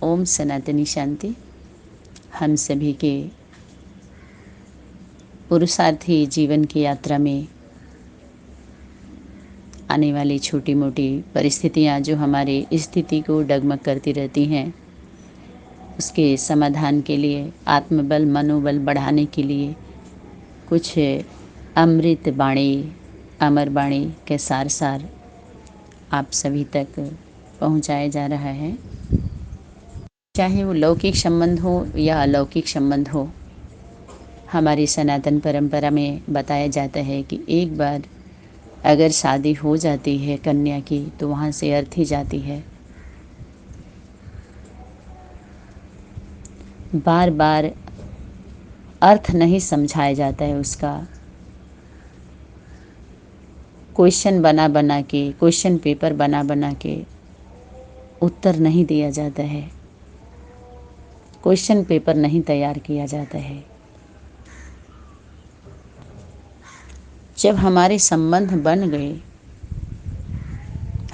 ओम सनातनी शांति। हम सभी के पुरुषार्थी जीवन की यात्रा में आने वाली छोटी मोटी परिस्थितियाँ जो हमारे स्थिति को डगमग करती रहती हैं, उसके समाधान के लिए, आत्मबल मनोबल बढ़ाने के लिए कुछ अमृत बाणी, अमर बाणी के सार आप सभी तक पहुँचाया जा रहा है। चाहे वो लौकिक संबंध हो या अलौकिक संबंध हो, हमारी सनातन परंपरा में बताया जाता है कि एक बार अगर शादी हो जाती है कन्या की तो वहाँ से अर्थ ही जाती है। बार बार अर्थ नहीं समझाया जाता है उसका। क्वेश्चन बना के, क्वेश्चन पेपर बना के उत्तर नहीं दिया जाता है। क्वेश्चन पेपर नहीं तैयार किया जाता है। जब हमारे संबंध बन गए,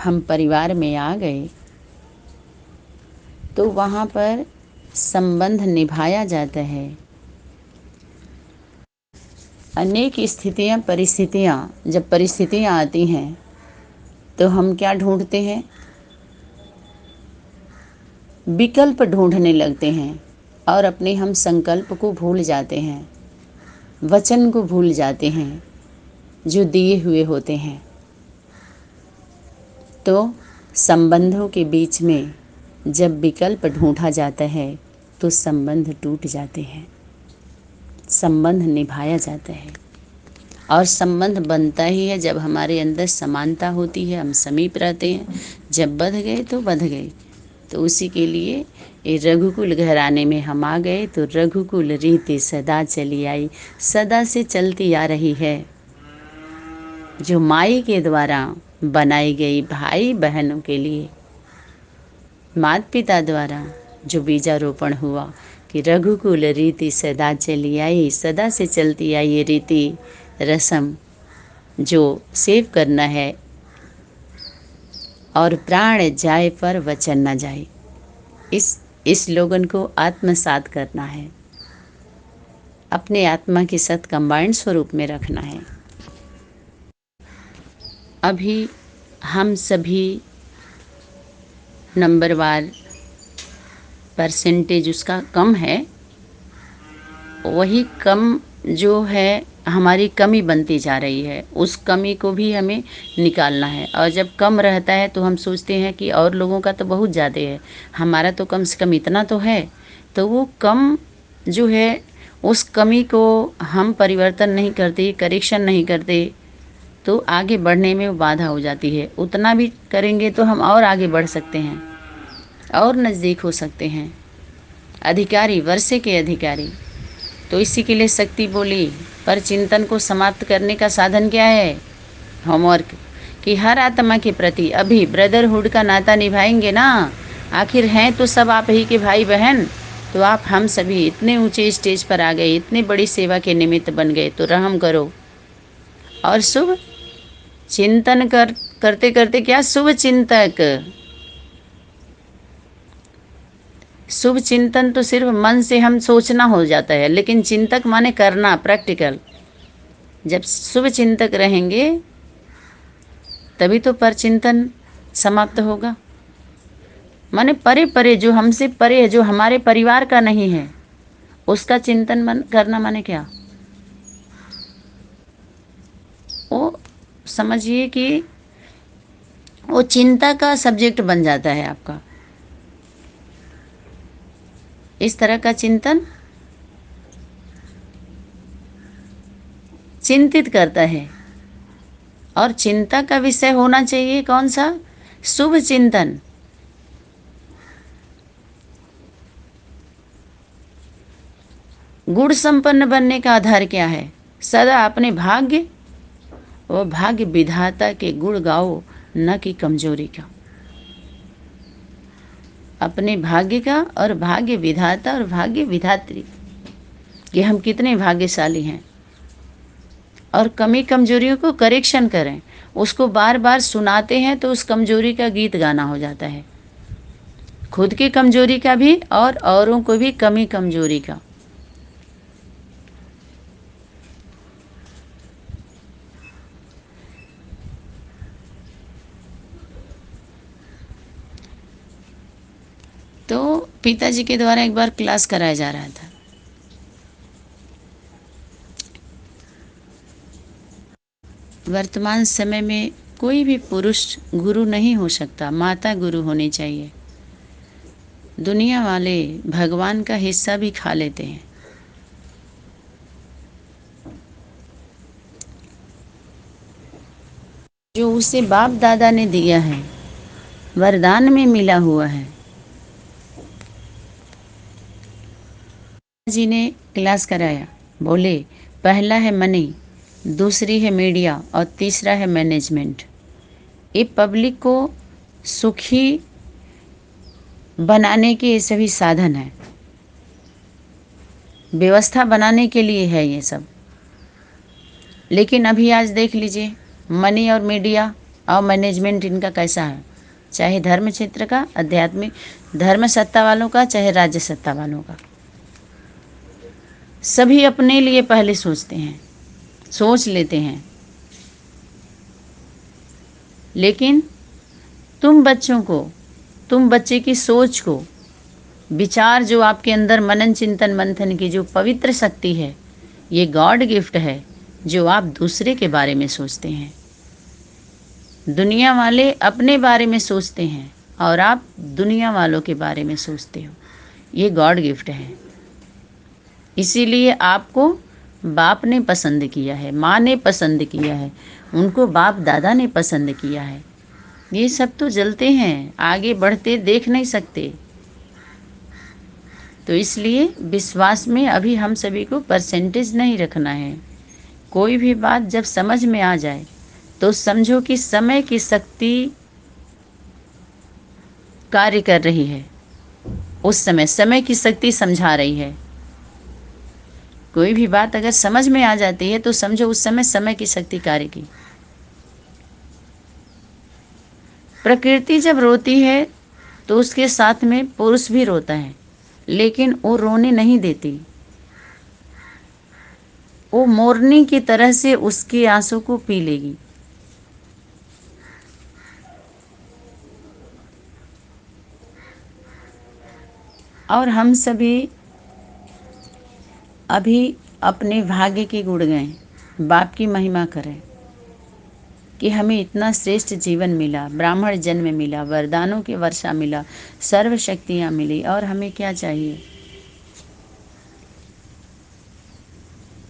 हम परिवार में आ गए, तो वहाँ पर संबंध निभाया जाता है। अनेक स्थितियाँ, परिस्थितियाँ, जब परिस्थितियाँ आती हैं तो हम क्या ढूंढते हैं? विकल्प ढूंढने लगते हैं और अपने हम संकल्प को भूल जाते हैं, वचन को भूल जाते हैं जो दिए हुए होते हैं। तो संबंधों के बीच में जब विकल्प ढूंढा जाता है तो संबंध टूट जाते हैं, संबंध निभाया जाता है। और संबंध बनता ही है जब हमारे अंदर समानता होती है, हम समीप रहते हैं। जब बध गए तो बध गए। तो उसी के लिए ये रघुकुल घराने में हम आ गए। तो रघुकुल रीति सदा चली आई, सदा से चलती आ रही है, जो माई के द्वारा बनाई गई भाई बहनों के लिए, माता पिता द्वारा जो बीजारोपण हुआ कि रघुकुल रीति सदा चली आई, सदा से चलती आई ये रीति रस्म जो सेव करना है। और प्राण जाए पर वचन न जाए, इस स्लोगन को आत्मसात करना है, अपने आत्मा के साथ कंबाइंड स्वरूप में रखना है। अभी हम सभी नंबरवार परसेंटेज उसका कम है, वही कम जो है हमारी कमी बनती जा रही है, उस कमी को भी हमें निकालना है। और जब कम रहता है तो हम सोचते हैं कि और लोगों का तो बहुत ज़्यादा है, हमारा तो कम से कम इतना तो है। तो वो कम जो है, उस कमी को हम परिवर्तन नहीं करते, करेक्शन नहीं करते, तो आगे बढ़ने में वो बाधा हो जाती है। उतना भी करेंगे तो हम और आगे बढ़ सकते हैं और नज़दीक हो सकते हैं, अधिकारी, वर्षे के अधिकारी। तो इसी के लिए शक्ति बोली, पर चिंतन को समाप्त करने का साधन क्या है? होमवर्क, कि हर आत्मा के प्रति अभी ब्रदरहुड का नाता निभाएंगे ना। आखिर हैं तो सब आप ही के भाई बहन। तो आप हम सभी इतने ऊंचे स्टेज पर आ गए, इतनी बड़ी सेवा के निमित्त बन गए, तो रहम करो। और शुभ चिंतन करते करते क्या शुभ चिंतक, शुभ चिंतन तो सिर्फ मन से हम सोचना हो जाता है, लेकिन चिंतक माने करना, प्रैक्टिकल। जब शुभ चिंतक रहेंगे तभी तो पर चिंतन समाप्त होगा। माने परे परे, जो हमसे परे है, जो हमारे परिवार का नहीं है, उसका चिंतन करना माने क्या? वो समझिए कि वो चिंता का सब्जेक्ट बन जाता है आपका। इस तरह का चिंतन चिंतित करता है। और चिंता का विषय होना चाहिए कौन सा? शुभ चिंतन। गुण संपन्न बनने का आधार क्या है? सदा अपने भाग्य और भाग्य विधाता के गुण गाओ, न कि कमजोरी का। अपने भाग्य का और भाग्य विधाता और भाग्य विधात्री कि हम कितने भाग्यशाली हैं। और कमी कमजोरियों को करेक्शन करें, उसको बार बार सुनाते हैं तो उस कमजोरी का गीत गाना हो जाता है। खुद की कमजोरी का भी और औरों को भी कमी कमजोरी का। तो पिताजी के द्वारा एक बार क्लास कराया जा रहा था। वर्तमान समय में कोई भी पुरुष गुरु नहीं हो सकता, माता गुरु होनी चाहिए। दुनिया वाले भगवान का हिस्सा भी खा लेते हैं। जो उसे बाप दादा ने दिया है, वरदान में मिला हुआ है। जी ने क्लास कराया, बोले पहला है मनी, दूसरी है मीडिया और तीसरा है मैनेजमेंट। ये पब्लिक को सुखी बनाने के ये सभी साधन हैं, व्यवस्था बनाने के लिए है ये सब। लेकिन अभी आज देख लीजिए, मनी और मीडिया और मैनेजमेंट इनका कैसा है, चाहे धर्म क्षेत्र का, आध्यात्मिक धर्म सत्ता वालों का, चाहे राज्य सत्ता वालों का, सभी अपने लिए पहले सोचते हैं, सोच लेते हैं। लेकिन तुम बच्चों को, तुम बच्चे की सोच को, विचार जो आपके अंदर मनन चिंतन मंथन की जो पवित्र शक्ति है, ये गॉड गिफ्ट है जो आप दूसरे के बारे में सोचते हैं। दुनिया वाले अपने बारे में सोचते हैं और आप दुनिया वालों के बारे में सोचते हो, ये गॉड गिफ्ट है। इसीलिए आपको बाप ने पसंद किया है, माँ ने पसंद किया है, उनको बाप दादा ने पसंद किया है। ये सब तो जलते हैं, आगे बढ़ते देख नहीं सकते। तो इसलिए विश्वास में अभी हम सभी को परसेंटेज नहीं रखना है। कोई भी बात जब समझ में आ जाए तो समझो कि समय की शक्ति कार्य कर रही है। उस समय की शक्ति समझा रही है। कोई भी बात अगर समझ में आ जाती है तो समझो उस समय की शक्ति कार्य की। प्रकृति जब रोती है तो उसके साथ में पुरुष भी रोता है, लेकिन वो रोने नहीं देती। वो मोरनी की तरह से उसके आंसू को पी लेगी। और हम सभी अभी अपने भाग्य के गुण गाएं, बाप की महिमा करें कि हमें इतना श्रेष्ठ जीवन मिला, ब्राह्मण जन्म मिला, वरदानों की वर्षा मिला, सर्व शक्तियाँ मिली, और हमें क्या चाहिए।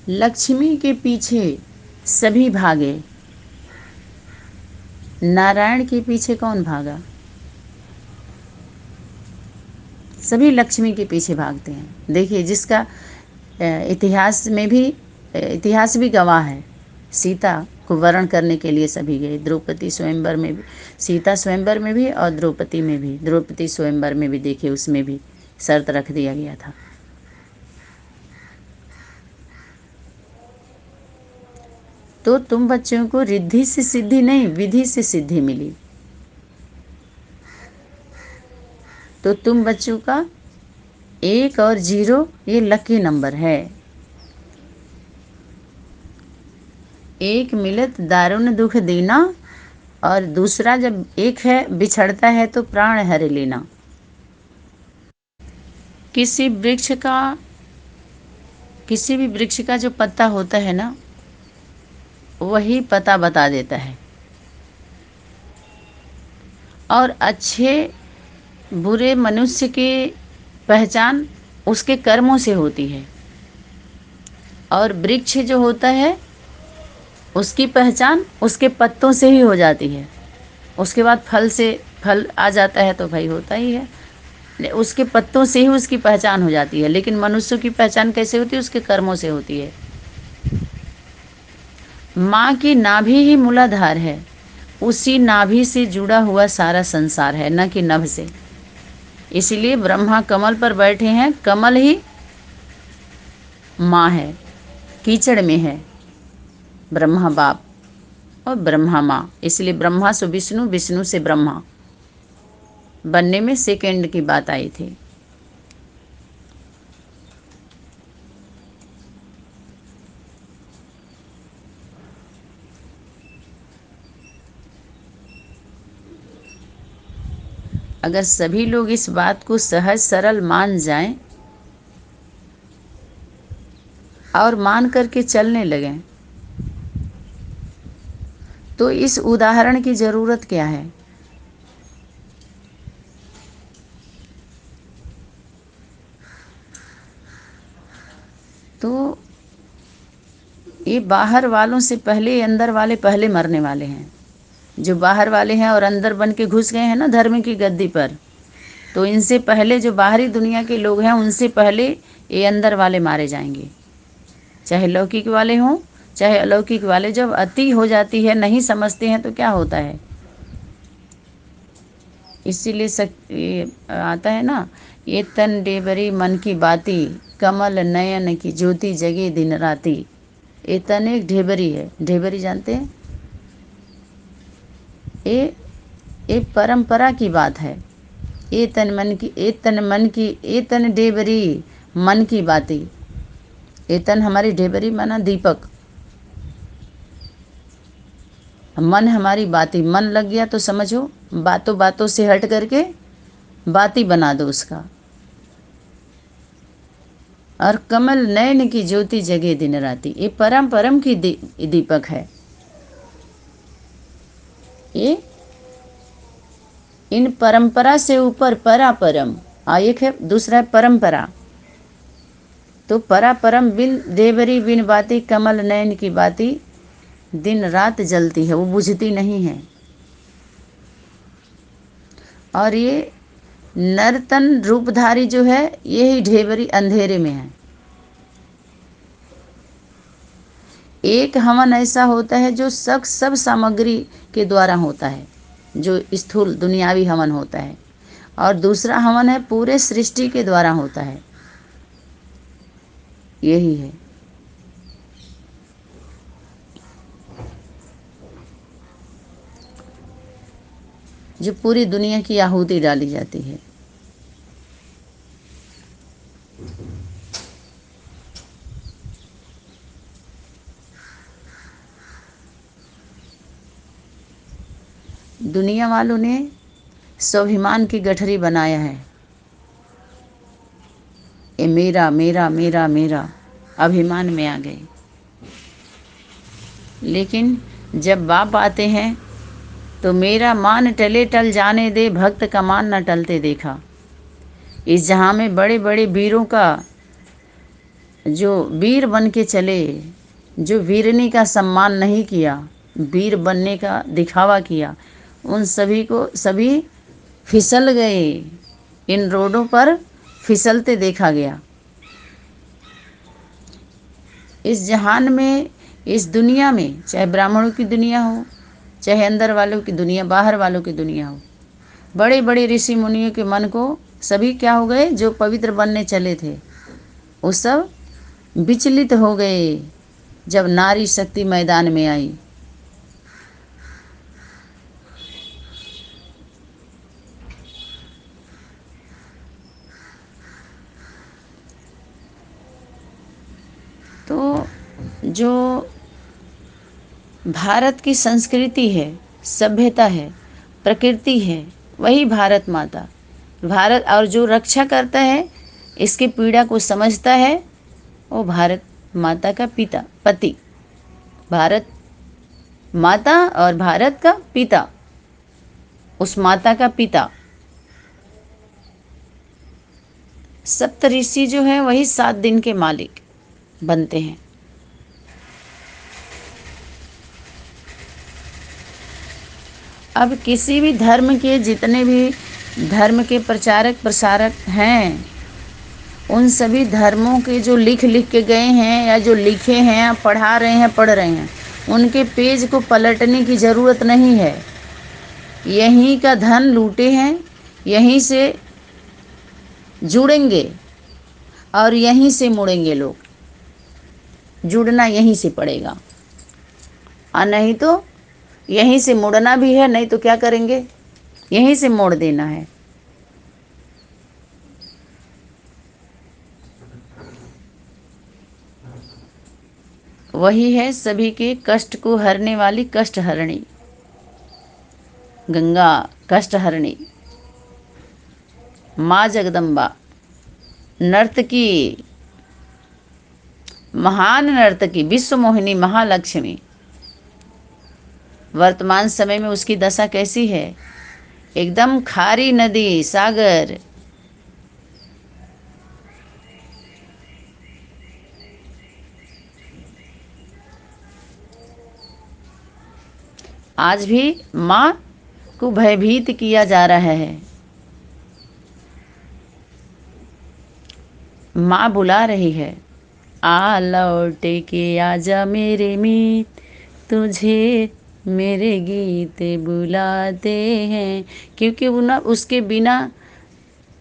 लक्ष्मी के पीछे सभी भागे, नारायण के पीछे कौन भागा? सभी लक्ष्मी के पीछे भागते हैं। देखिए, जिसका इतिहास भी गवाह है, सीता को वरण करने के लिए सभी गए। द्रौपदी स्वयंवर में भी, सीता स्वयंवर में भी और द्रौपदी में भी, द्रौपदी स्वयंवर में भी देखिए, उसमें भी शर्त रख दिया गया था। तो तुम बच्चों को रिद्धि से सिद्धि नहीं, विधि से सिद्धि मिली। तो तुम बच्चों का 1 और 0 ये लकी नंबर है। एक मिलत दारुण दुख देना, और दूसरा जब एक है बिछड़ता है तो प्राण हर लेना। किसी भी वृक्ष का जो पत्ता होता है ना, वही पता बता देता है। और अच्छे बुरे मनुष्य की पहचान उसके कर्मों से होती है, और वृक्ष जो होता है उसकी पहचान उसके पत्तों से ही हो जाती है। उसके बाद फल आ जाता है तो भाई होता ही है, उसके पत्तों से ही उसकी पहचान हो जाती है। लेकिन मनुष्य की पहचान कैसे होती है? उसके कर्मों से होती है। माँ की नाभि ही मूलाधार है, उसी नाभि से जुड़ा हुआ सारा संसार है, न कि नभ से। इसलिए ब्रह्मा कमल पर बैठे हैं, कमल ही माँ है, कीचड़ में है ब्रह्मा बाप और ब्रह्मा माँ। इसलिए ब्रह्मा से विष्णु, विष्णु से ब्रह्मा। बनने में सेकंड की बात आई थी। अगर सभी लोग इस बात को सहज सरल मान जाएं और मान करके चलने लगें तो इस उदाहरण की ज़रूरत क्या है। तो ये बाहर वालों से पहले अंदर वाले पहले मरने वाले हैं। जो बाहर वाले हैं और अंदर बन के घुस गए हैं ना धर्म की गद्दी पर, तो इनसे पहले जो बाहरी दुनिया के लोग हैं उनसे पहले ये अंदर वाले मारे जाएंगे, चाहे लौकिक वाले हों चाहे अलौकिक वाले। जब अति हो जाती है, नहीं समझते हैं, तो क्या होता है। इसीलिए ये आता है ना, ये तन डेबरी मन की बाती, कमल नयन की ज्योति जगे दिन राती। ये तन एक ढेबरी है। ढेबरी जानते हैं, ये परंपरा की बात है। ये तन मन की, ये तन मन की, ये तन ढेबरी मन की बाती। ये तन हमारी ढेबरी माना दीपक, मन हमारी बाती। मन लग गया तो समझो बातों बातों से हट करके बाती बना दो उसका। और कमल नयन की ज्योति जगे दिन राती। ये परम परम की दीपक है। ये इन परंपरा से ऊपर परापरम। एक है, दूसरा है परंपरा। तो परापरम बिन देवरी बिन बाती, कमल नयन की बाती दिन रात जलती है, वो बुझती नहीं है। और ये नर्तन रूपधारी जो है, यही ढेबरी अंधेरे में है। एक हवन ऐसा होता है जो सब सामग्री के द्वारा होता है, जो स्थूल दुनियावी हवन होता है। और दूसरा हवन है पूरे सृष्टि के द्वारा होता है। यही है। जो पूरी दुनिया की आहुति डाली जाती है। दुनिया वालों ने स्वाभिमान की गठरी बनाया है। ये मेरा मेरा मेरा मेरा अभिमान में आ गए। लेकिन जब बाप आते हैं तो मेरा मान टले टल जाने दे, भक्त का मान न टलते देखा। इस जहाँ में बड़े बड़े वीरों का, जो वीर बन के चले, जो वीरनी का सम्मान नहीं किया, वीर बनने का दिखावा किया, उन सभी को सभी फिसल गए। इन रोडों पर फिसलते देखा गया। इस जहान में, इस दुनिया में, चाहे ब्राह्मणों की दुनिया हो, चाहे अंदर वालों की दुनिया, बाहर वालों की दुनिया हो, बड़े बड़े ऋषि मुनियों के मन को सभी क्या हो गए, जो पवित्र बनने चले थे वो सब विचलित हो गए जब नारी शक्ति मैदान में आई। तो जो भारत की संस्कृति है, सभ्यता है, प्रकृति है, वही भारत माता। भारत, और जो रक्षा करता है, इसकी पीड़ा को समझता है, वो भारत माता का पिता, पति। भारत माता और भारत का पिता, उस माता का पिता। सप्तऋषि जो है वही 7 दिन के मालिक बनते हैं। अब किसी भी धर्म के, जितने भी धर्म के प्रचारक प्रसारक हैं, उन सभी धर्मों के जो लिख के गए हैं, या जो लिखे हैं, या पढ़ा रहे हैं, पढ़ रहे हैं, उनके पेज को पलटने की ज़रूरत नहीं है। यहीं का धन लूटे हैं, यहीं से जुड़ेंगे और यहीं से मुड़ेंगे लोग। जुड़ना यहीं से पड़ेगा, और नहीं तो यहीं से मुड़ना भी है, नहीं तो क्या करेंगे, यहीं से मोड़ देना है। वही है सभी के कष्ट को हरने वाली कष्टहरणी, गंगा कष्टहरणी, माँ जगदम्बा, नर्तकी, महान नर्तकी, विश्व मोहिनी, महालक्ष्मी। वर्तमान समय में उसकी दशा कैसी है? एकदम खारी नदी, सागर। आज भी माँ को भयभीत किया जा रहा है। माँ बुला रही है, आ लौट के आजा मेरे मीत, तुझे मेरे गीत बुलाते हैं। क्योंकि वो ना उसके बिना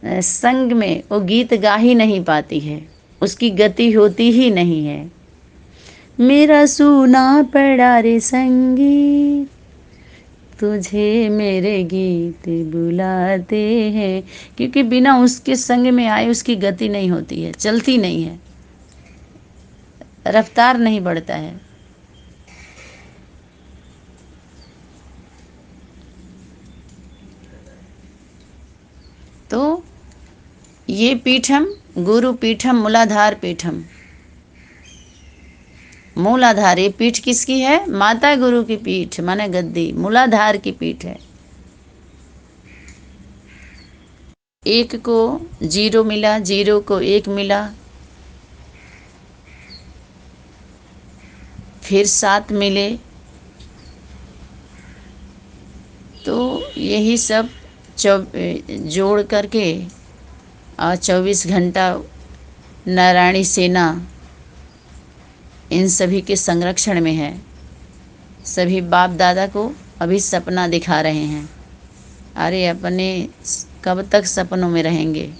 संग में वो गीत गा ही नहीं पाती है, उसकी गति होती ही नहीं है। मेरा सूना पड़ा रे संगीत, तुझे मेरे गीत बुलाते हैं। क्योंकि बिना उसके संग में आए उसकी गति नहीं होती है, चलती नहीं है, रफ्तार नहीं बढ़ता है। तो ये पीठम गुरु पीठम मूलाधार पीठम, मूलाधार, ये पीठ किसकी है? माता गुरु की पीठ माने गद्दी, मूलाधार की पीठ है। एक को 0 मिला, 0 को 1 मिला, फिर 7 मिले। तो यही सब जोड़ करके 24 घंटा नारायणी सेना इन सभी के संरक्षण में है। सभी बाप दादा को अभी सपना दिखा रहे हैं। अरे अपने कब तक सपनों में रहेंगे?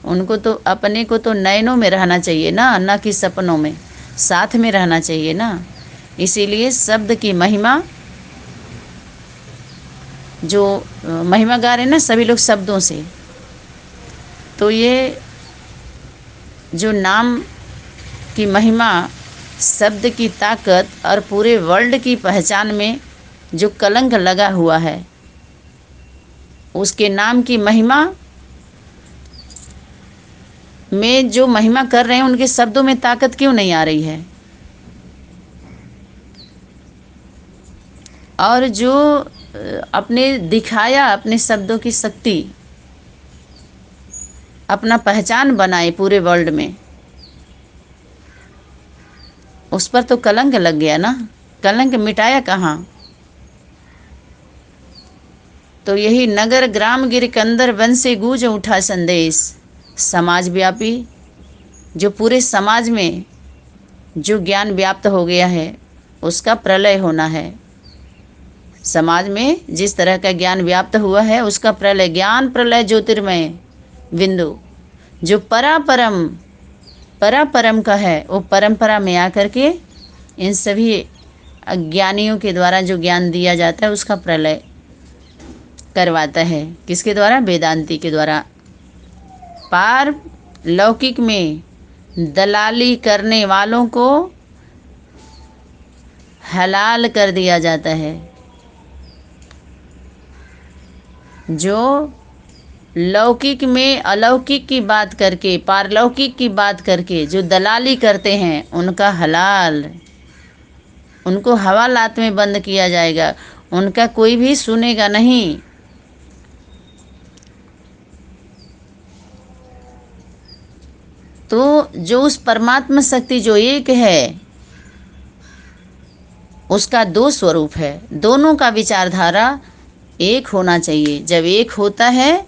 उनको तो अपने को तो नयनों में रहना चाहिए ना कि सपनों में, साथ में रहना चाहिए ना। इसीलिए शब्द की महिमा, जो महिमा गा रहे हैं ना सभी लोग शब्दों से, तो ये जो नाम की महिमा, शब्द की ताकत और पूरे वर्ल्ड की पहचान में जो कलंक लगा हुआ है, उसके नाम की महिमा में जो महिमा कर रहे हैं उनके शब्दों में ताकत क्यों नहीं आ रही है? और जो अपने दिखाया अपने शब्दों की शक्ति, अपना पहचान बनाए पूरे वर्ल्ड में, उस पर तो कलंक लग गया ना। कलंक मिटाया कहाँ? तो यही नगर ग्राम गिर कंदर वन से गूंज उठा संदेश, समाज व्यापी, जो पूरे समाज में जो ज्ञान व्याप्त हो गया है उसका प्रलय होना है। समाज में जिस तरह का ज्ञान व्याप्त हुआ है उसका प्रलय, ज्ञान प्रलय ज्योतिर्मय बिंदु जो परापरम का है, वो परंपरा में आकर के इन सभी अज्ञानियों के द्वारा जो ज्ञान दिया जाता है उसका प्रलय करवाता है। किसके द्वारा? वेदांती के द्वारा। पार लौकिक में दलाली करने वालों को हलाल कर दिया जाता है। जो लौकिक में अलौकिक की बात करके, पारलौकिक की बात करके जो दलाली करते हैं उनका हलाल, उनको हवालात में बंद किया जाएगा, उनका कोई भी सुनेगा नहीं। तो जो उस परमात्मा शक्ति जो एक है उसका 2 स्वरूप है, दोनों का विचारधारा एक होना चाहिए। जब एक होता है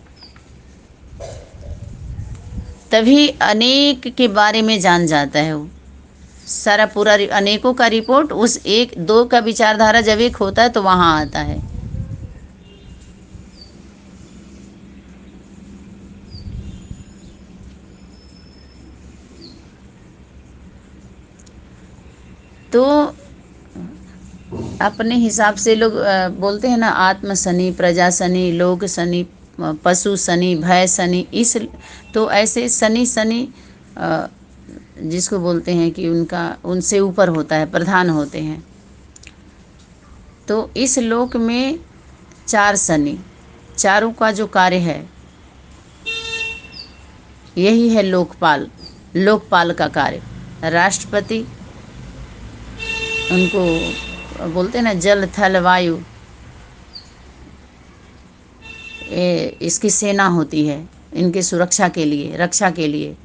तभी अनेक के बारे में जान जाता है। वो सारा पूरा अनेकों का रिपोर्ट उस 1-2 का विचारधारा जब एक होता है तो वहाँ आता है। तो अपने हिसाब से लोग बोलते हैं ना, आत्म शनि, प्रजा शनि, लोक शनि, पशु शनि, भय शनि। इस तो ऐसे शनि जिसको बोलते हैं कि उनका उनसे ऊपर होता है, प्रधान होते हैं। तो इस लोक में 4 शनि, चारों का जो कार्य है यही है लोकपाल, लोकपाल का कार्य। राष्ट्रपति, उनको बोलते हैं ना जल थल वायु, इसकी सेना होती है इनकी सुरक्षा के लिए, रक्षा के लिए।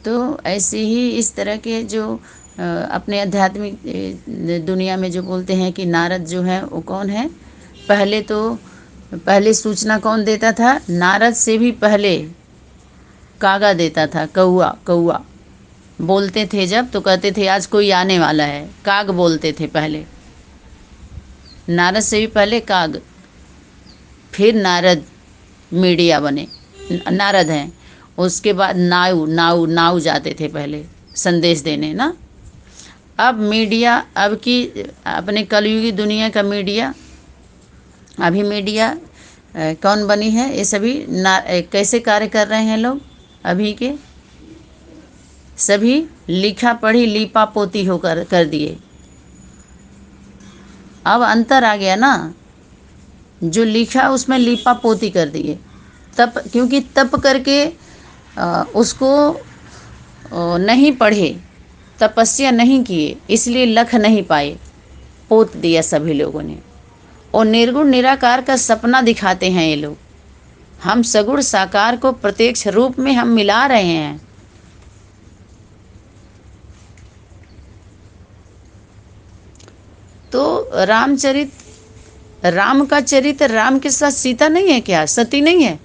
तो ऐसे ही इस तरह के जो अपने आध्यात्मिक दुनिया में जो बोलते हैं कि नारद जो है वो कौन है, पहले सूचना कौन देता था? नारद से भी पहले कागा देता था। कौआ, कौआ बोलते थे जब, तो कहते थे आज कोई आने वाला है, काग बोलते थे पहले। नारद से भी पहले काग, फिर नारद मीडिया बने, नारद हैं। उसके बाद नाऊ जाते थे पहले संदेश देने ना। अब मीडिया, अब की अपने कलयुगी दुनिया का मीडिया, अभी मीडिया कौन बनी है? ये सभी कैसे कार्य कर रहे हैं लोग? अभी के सभी लिखा पढ़ी लीपा पोती होकर कर दिए। अब अंतर आ गया ना, जो लिखा उसमें लीपा पोती कर दिए। तप, क्योंकि तप करके उसको नहीं पढ़े, तपस्या नहीं किए, इसलिए लख नहीं पाए, पोत दिया सभी लोगों ने। और निर्गुण निराकार का सपना दिखाते हैं ये लोग। हम सगुण साकार को प्रत्यक्ष रूप में हम मिला रहे हैं। तो राम का चरित्र, राम के साथ सीता नहीं है क्या? सती नहीं है?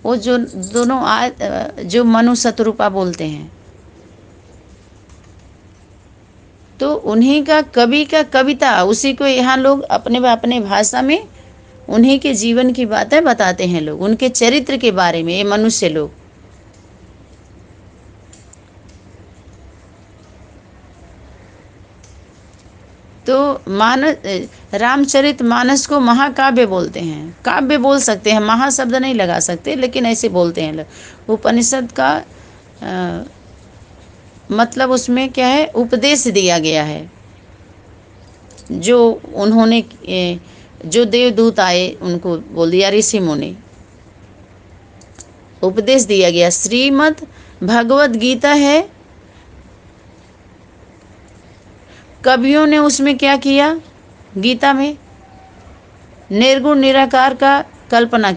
वो जो दोनों जो मनु शत्रुपा बोलते हैं, तो उन्हीं का कवि का कविता, उसी को यहाँ लोग अपने भाषा में उन्हीं के जीवन की बातें बताते हैं लोग, उनके चरित्र के बारे में, ये मनुष्य लोग। तो रामचरित मानस को महाकाव्य बोलते हैं। काव्य बोल सकते हैं, महाशब्द नहीं लगा सकते, लेकिन ऐसे बोलते हैं लोग। उपनिषद का मतलब उसमें क्या है? उपदेश दिया गया है। जो उन्होंने जो देवदूत आए उनको बोल दिया ऋषि मुनि, उपदेश दिया गया। श्रीमद् भगवद गीता है, कवियों ने उसमें क्या किया? गीता में निर्गुण निराकार का कल्पना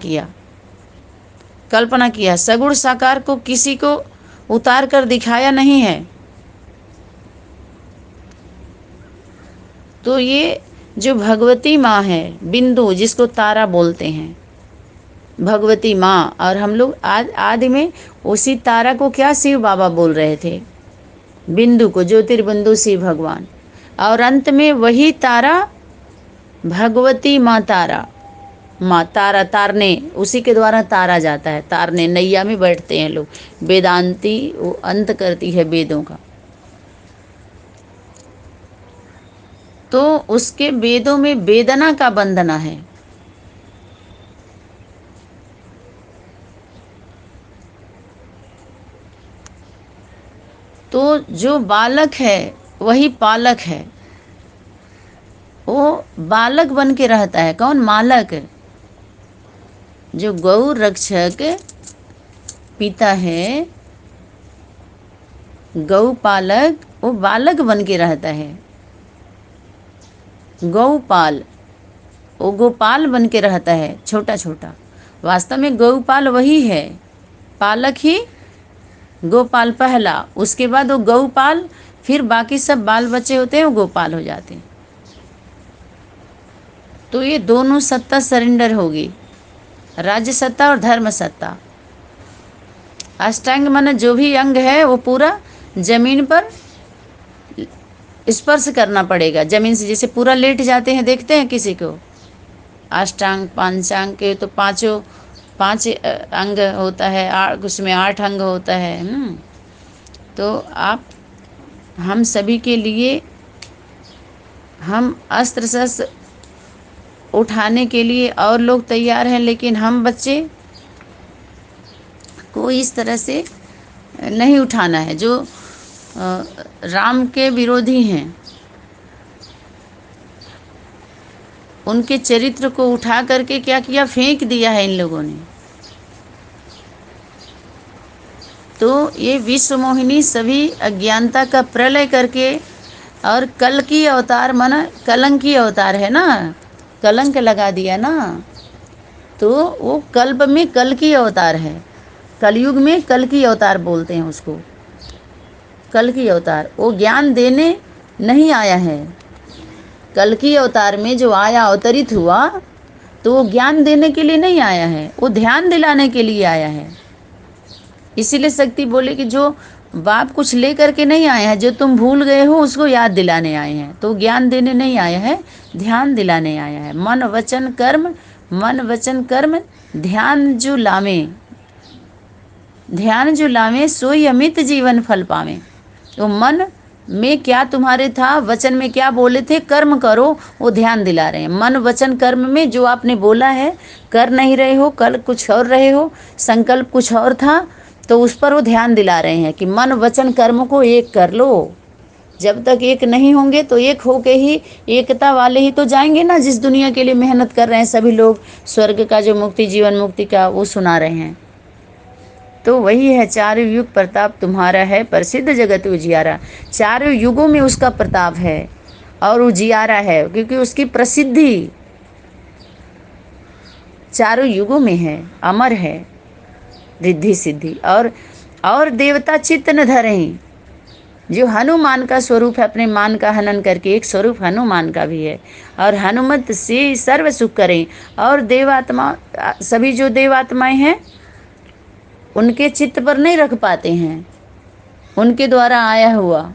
किया। सगुण साकार को किसी को उतार कर दिखाया नहीं है। तो ये जो भगवती माँ है, बिंदु जिसको तारा बोलते हैं, भगवती माँ, और हम लोग आदि में उसी तारा को क्या शिव बाबा बोल रहे थे, बिंदु को, ज्योतिर्बिंदु शिव भगवान। और अंत में वही तारा भगवती माँ, तारा तारने, उसी के द्वारा तारा जाता है। तारने नैया में बैठते हैं लोग, वेदांती, वो अंत करती है वेदों का। तो उसके वेदों में वेदना का वंदना है। तो जो बालक है वही पालक है। वो बालक बन के रहता है। कौन? मालक। जो गौ रक्षक पिता है, गौ पालक, वो बालक बन के रहता है। गौपाल, वो गोपाल बन के रहता है, छोटा छोटा। वास्तव में गौपाल वही है, पालक ही गोपाल पहला, उसके बाद वो गौपाल, फिर बाकी सब बाल बच्चे होते हैं वो गोपाल हो जाते हैं। तो ये दोनों सत्ता सरेंडर होगी, राज्य सत्ता और धर्म सत्ता। अष्टांग मन जो भी अंग है वो पूरा जमीन पर स्पर्श करना पड़ेगा, जमीन से। जैसे पूरा लेट जाते हैं, देखते हैं किसी को, अष्टांग पांचांग के तो पांच अंग होता है, उसमें 8 अंग होता है। तो हम सभी के लिए हम अस्त्र शस्त्र उठाने के लिए और लोग तैयार हैं, लेकिन हम बच्चे को इस तरह से नहीं उठाना है। जो राम के विरोधी हैं, उनके चरित्र को उठा करके क्या किया, फेंक दिया है इन लोगों ने। तो ये विश्व मोहिनी सभी अज्ञानता का प्रलय करके, और कल की अवतार माना कलंक की अवतार है ना, कलंक लगा दिया ना, तो वो कल्प में कल की अवतार है। कलयुग में कल की अवतार बोलते हैं उसको, कल की अवतार। वो ज्ञान देने नहीं आया है। कल की अवतार में जो आया, अवतरित हुआ, तो वो ज्ञान देने के लिए नहीं आया है, वो ध्यान दिलाने के लिए आया है। इसीलिए शक्ति बोले कि जो बाप कुछ ले करके नहीं आए हैं, जो तुम भूल गए हो उसको याद दिलाने आए हैं। तो ज्ञान देने नहीं आया है, ध्यान दिलाने आया है। मन वचन कर्म, मन वचन कर्म ध्यान जो लावे, ध्यान जो लावे सोई अमित जीवन फल पावे। तो मन में क्या तुम्हारे था, वचन में क्या बोले थे, कर्म करो, वो ध्यान दिला रहे हैं। मन वचन कर्म में जो आपने बोला है, कर नहीं रहे हो, कल कुछ और रहे हो, संकल्प कुछ और था, तो उस पर वो ध्यान दिला रहे हैं कि मन वचन कर्म को एक कर लो। जब तक एक नहीं होंगे तो एक होके ही एकता वाले ही तो जाएंगे ना। जिस दुनिया के लिए मेहनत कर रहे हैं सभी लोग, स्वर्ग का जो मुक्ति, जीवन मुक्ति का, वो सुना रहे हैं। तो वही है, चारों युग प्रताप तुम्हारा है, प्रसिद्ध जगत उजियारा। चारों युगों में उसका प्रताप है और उजियारा है, क्योंकि उसकी प्रसिद्धि चारों युगों में है, अमर है, रिद्धि सिद्धि। और देवता चित्त न धरें, जो हनुमान का स्वरूप है, अपने मान का हनन करके, एक स्वरूप हनुमान का भी है। और हनुमत से सर्व सुख करें। और देवात्मा, सभी जो देवात्माएं हैं उनके चित्त पर नहीं रख पाते हैं, उनके द्वारा आया हुआ।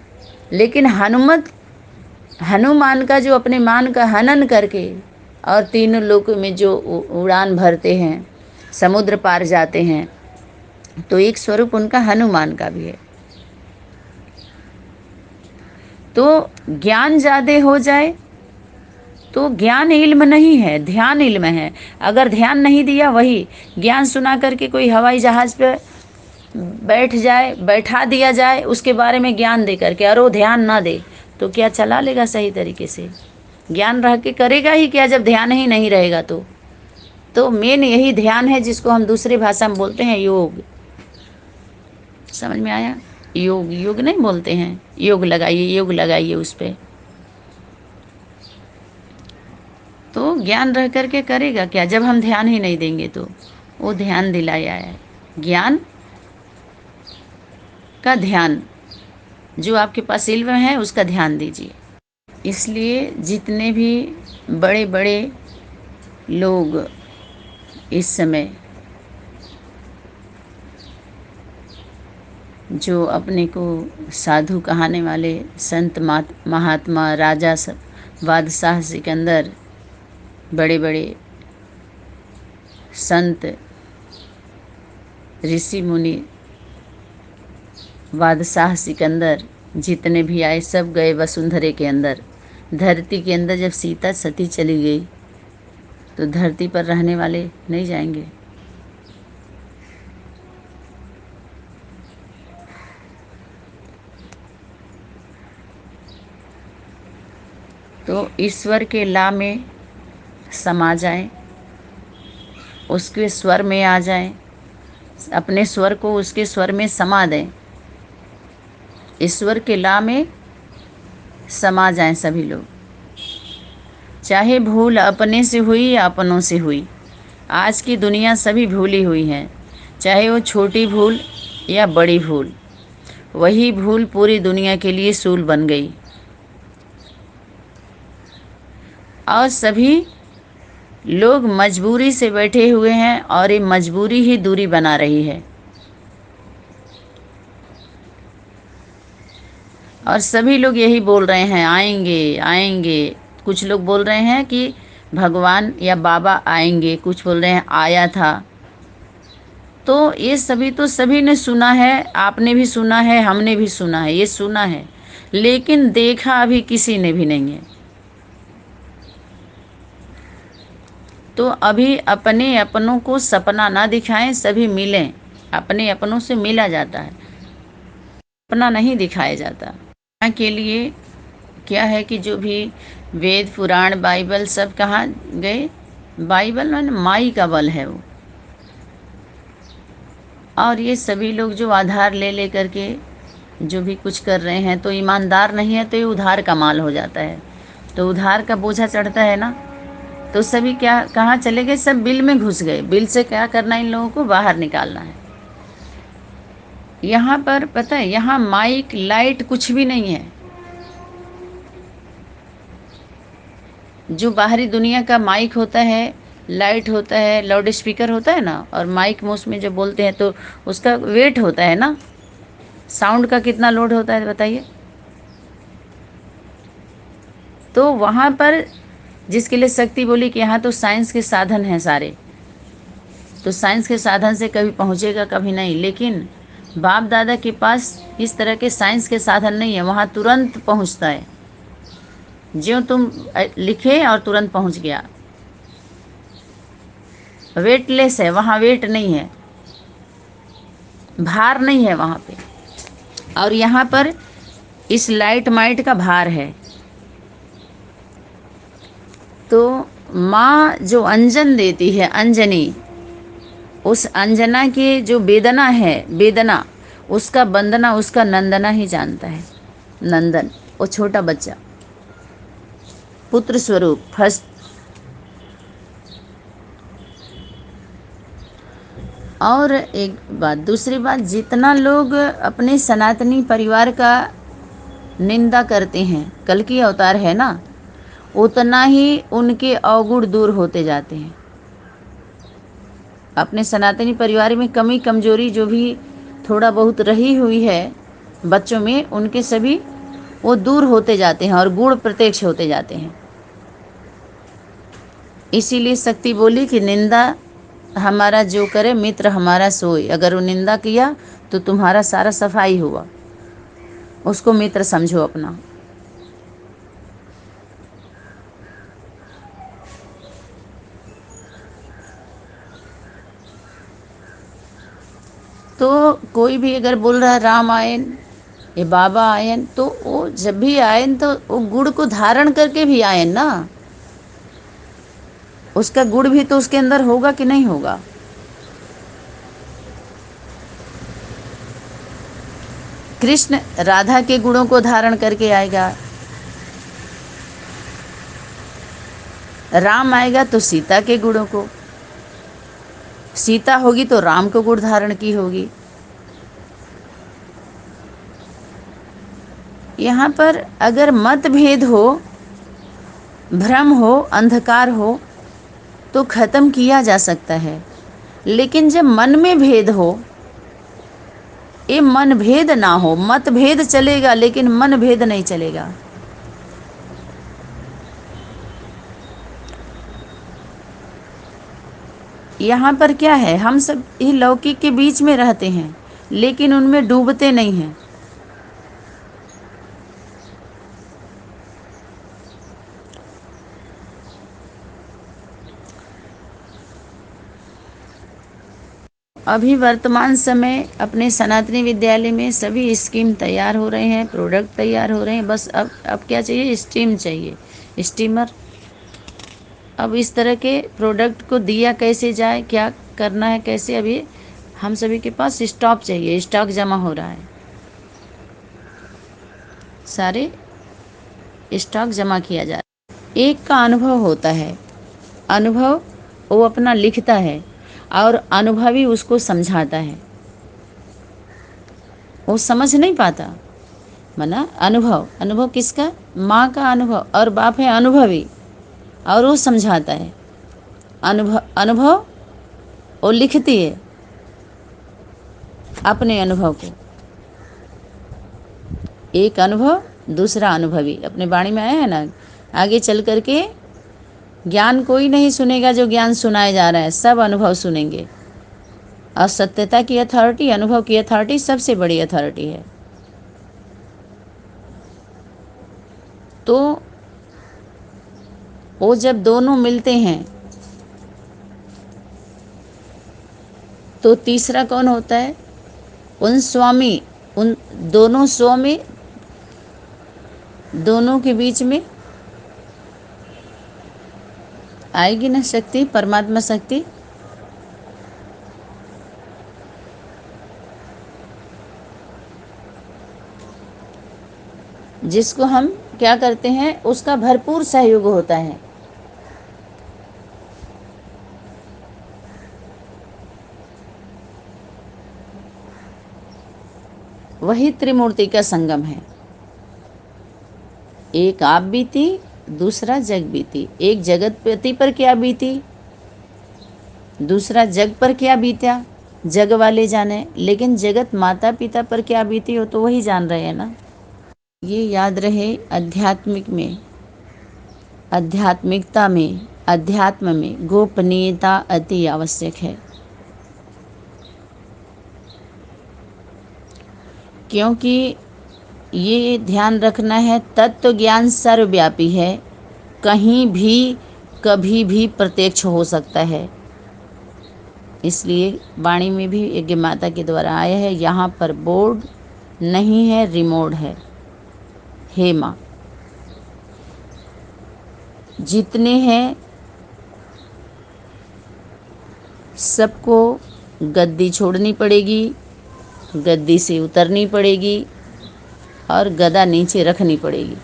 लेकिन हनुमान का जो अपने मान का हनन करके और तीनों लोकों में जो उड़ान भरते हैं, समुद्र पार जाते हैं, तो एक स्वरूप उनका हनुमान का भी है। तो ज्ञान ज़्यादा हो जाए तो ज्ञान इल्म नहीं है, ध्यान इल्म है। अगर ध्यान नहीं दिया, वही ज्ञान सुना करके कोई हवाई जहाज़ पे बैठा दिया जाए, उसके बारे में ज्ञान दे करके, और वो ध्यान ना दे, तो क्या चला लेगा सही तरीके से? ज्ञान रह के करेगा ही क्या, जब ध्यान ही नहीं रहेगा तो मेन यही ध्यान है, जिसको हम दूसरी भाषा में बोलते हैं योग। समझ में आया? योग, योग नहीं बोलते हैं, योग लगाइए, योग लगाइए उस पर। तो ज्ञान रह करके करेगा क्या, जब हम ध्यान ही नहीं देंगे? तो वो ध्यान दिलाया है, ज्ञान का ध्यान, जो आपके पास इल्म है उसका ध्यान दीजिए। इसलिए जितने भी बड़े बड़े लोग इस समय जो अपने को साधु कहाने वाले संत महात्मा, राजा, बादशाह, सिकंदर, बड़े बड़े संत, ऋषि मुनि, बादशाह, सिकंदर जितने भी आए, सब गए वसुंधरे के अंदर। धरती के अंदर जब सीता सती चली गई, तो धरती पर रहने वाले नहीं जाएंगे। तो ईश्वर के ला में समा जाएं, उसके स्वर में आ जाएं, अपने स्वर को उसके स्वर में समा दें, ईश्वर के ला में समा जाएं सभी लोग। चाहे भूल अपने से हुई या अपनों से हुई, आज की दुनिया सभी भूली हुई है, चाहे वो छोटी भूल या बड़ी भूल, वही भूल पूरी दुनिया के लिए सूल बन गई। और सभी लोग मजबूरी से बैठे हुए हैं, और ये मजबूरी ही दूरी बना रही है। और सभी लोग यही बोल रहे हैं, आएंगे आएंगे। कुछ लोग बोल रहे हैं कि भगवान या बाबा आएंगे, कुछ बोल रहे हैं आया था। तो ये सभी ने सुना है, आपने भी सुना है, हमने भी सुना है, ये सुना है, लेकिन देखा अभी किसी ने भी नहीं है। तो अभी अपने अपनों को सपना ना दिखाएं, सभी मिलें। अपने अपनों से मिला जाता है, अपना नहीं दिखाया जाता। यहाँ के लिए क्या है कि जो भी वेद पुराण बाइबल सब कहाँ गए? बाइबल में माई का बल है वो। और ये सभी लोग जो आधार ले ले करके जो भी कुछ कर रहे हैं, तो ईमानदार नहीं है तो ये उधार का माल हो जाता है, तो उधार का बोझा चढ़ता है ना। तो सभी क्या कहाँ चले गए? सब बिल में घुस गए। बिल से क्या करना, इन लोगों को बाहर निकालना है। यहाँ पर पता है, यहाँ माइक लाइट कुछ भी नहीं है। जो बाहरी दुनिया का माइक होता है, लाइट होता है, लाउड स्पीकर होता है ना, और माइक मुंह में जो बोलते हैं तो उसका वेट होता है ना, साउंड का कितना लोड होता है बताइए। तो वहाँ पर जिसके लिए शक्ति बोली कि यहाँ तो साइंस के साधन हैं सारे, तो साइंस के साधन से कभी पहुँचेगा कभी नहीं। लेकिन बाप दादा के पास इस तरह के साइंस के साधन नहीं है, वहाँ तुरंत पहुँचता है। ज्यों तुम लिखे और तुरंत पहुँच गया। वेटलेस है वहाँ, वेट नहीं है, भार नहीं है वहाँ पे। और यहाँ पर इस लाइट माइट का भार है। तो माँ जो अंजन देती है, अंजनी, उस अंजना की जो वेदना है, वेदना उसका बंदना उसका नंदना ही जानता है। नंदन वो छोटा बच्चा, पुत्र स्वरूप फर्स्ट। और एक बात, दूसरी बात, जितना लोग अपने सनातनी परिवार का निंदा करते हैं, कल की अवतार है ना, उतना ही उनके अवगुण दूर होते जाते हैं। अपने सनातनी परिवार में कमी कमजोरी जो भी थोड़ा बहुत रही हुई है बच्चों में, उनके सभी वो दूर होते जाते हैं और गुण प्रत्यक्ष होते जाते हैं। इसीलिए शक्ति बोली कि निंदा हमारा जो करे मित्र हमारा सोई। अगर वो निंदा किया तो तुम्हारा सारा सफाई हुआ, उसको मित्र समझो अपना। तो कोई भी अगर बोल रहा है राम आयन, ये बाबा आयन, तो वो जब भी आयन तो वो गुड़ को धारण करके भी आयन ना, उसका गुड़ भी तो उसके अंदर होगा कि नहीं होगा। कृष्ण राधा के गुणों को धारण करके आएगा, राम आएगा तो सीता के गुणों को, सीता होगी तो राम को गुण धारण की होगी। यहाँ पर अगर मतभेद हो, भ्रम हो, अंधकार हो तो खत्म किया जा सकता है। लेकिन जब मन में भेद हो, ये मन भेद ना हो, मतभेद चलेगा लेकिन मन भेद नहीं चलेगा। यहाँ पर क्या है, हम सब ये लौकिक के बीच में रहते हैं लेकिन उनमें डूबते नहीं हैं। अभी वर्तमान समय अपने सनातनी विद्यालय में सभी स्कीम तैयार हो रहे हैं, प्रोडक्ट तैयार हो रहे हैं। बस अब क्या चाहिए? स्टीम चाहिए, स्टीमर। अब इस तरह के प्रोडक्ट को दिया कैसे जाए, क्या करना है, कैसे, अभी हम सभी के पास स्टॉक चाहिए, स्टॉक जमा हो रहा है, सारे स्टॉक जमा किया जा रहा है। एक का अनुभव होता है, अनुभव वो अपना लिखता है और अनुभवी उसको समझाता है। वो समझ नहीं पाता, मना अनुभव, अनुभव किसका? माँ का अनुभव, और बाप है अनुभवी और वो समझाता है। अनुभव वो लिखती है अपने अनुभव को। एक अनुभव, दूसरा अनुभवी। अपने वाणी में आया है ना, आगे चल करके ज्ञान कोई नहीं सुनेगा जो ज्ञान सुनाया जा रहा है, सब अनुभव सुनेंगे। और सत्यता की अथॉरिटी, अनुभव की अथॉरिटी सबसे बड़ी अथॉरिटी है। तो वो जब दोनों मिलते हैं तो तीसरा कौन होता है? उन दोनों स्वामी, दोनों के बीच में आएगी ना शक्ति, परमात्मा शक्ति। जिसको हम क्या करते हैं, उसका भरपूर सहयोग होता है। वही त्रिमूर्ति का संगम है। एक आप बीती, दूसरा जग बीती। एक जगतपति पर क्या बीती, दूसरा जग पर क्या बीता, जग वाले जाने। लेकिन जगत माता पिता पर क्या बीती हो तो वही जान रहे हैं ना। ये याद रहे, आध्यात्मिकता में, अध्यात्म में गोपनीयता अति आवश्यक है। क्योंकि ये ध्यान रखना है, तत्व ज्ञान सर्वव्यापी है, कहीं भी कभी भी प्रत्यक्ष हो सकता है। इसलिए वाणी में भी यज्ञ माता के द्वारा आया है, यहाँ पर बोर्ड नहीं है, रिमोट है। हे माँ, जितने हैं सबको गद्दी छोड़नी पड़ेगी, गद्दी से उतरनी पड़ेगी और गदा नीचे रखनी पड़ेगी।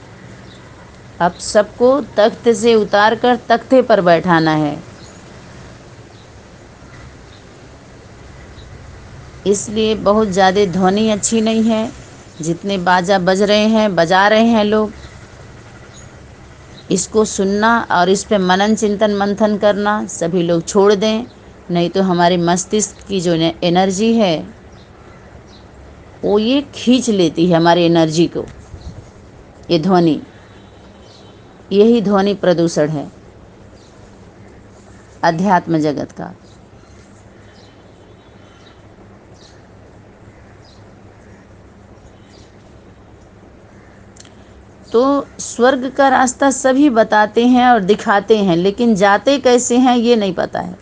अब सबको तख्त से उतार कर तख्ते पर बैठाना है। इसलिए बहुत ज़्यादा ध्वनि अच्छी नहीं है। जितने बाजा बज रहे हैं, बजा रहे हैं लोग, इसको सुनना और इस पे मनन चिंतन मंथन करना सभी लोग छोड़ दें, नहीं तो हमारे मस्तिष्क की जो एनर्जी है वो ये खींच लेती है हमारी एनर्जी को। ये ध्वनि, यही ध्वनि प्रदूषण है अध्यात्म जगत का। तो स्वर्ग का रास्ता सभी बताते हैं और दिखाते हैं, लेकिन जाते कैसे हैं ये नहीं पता है।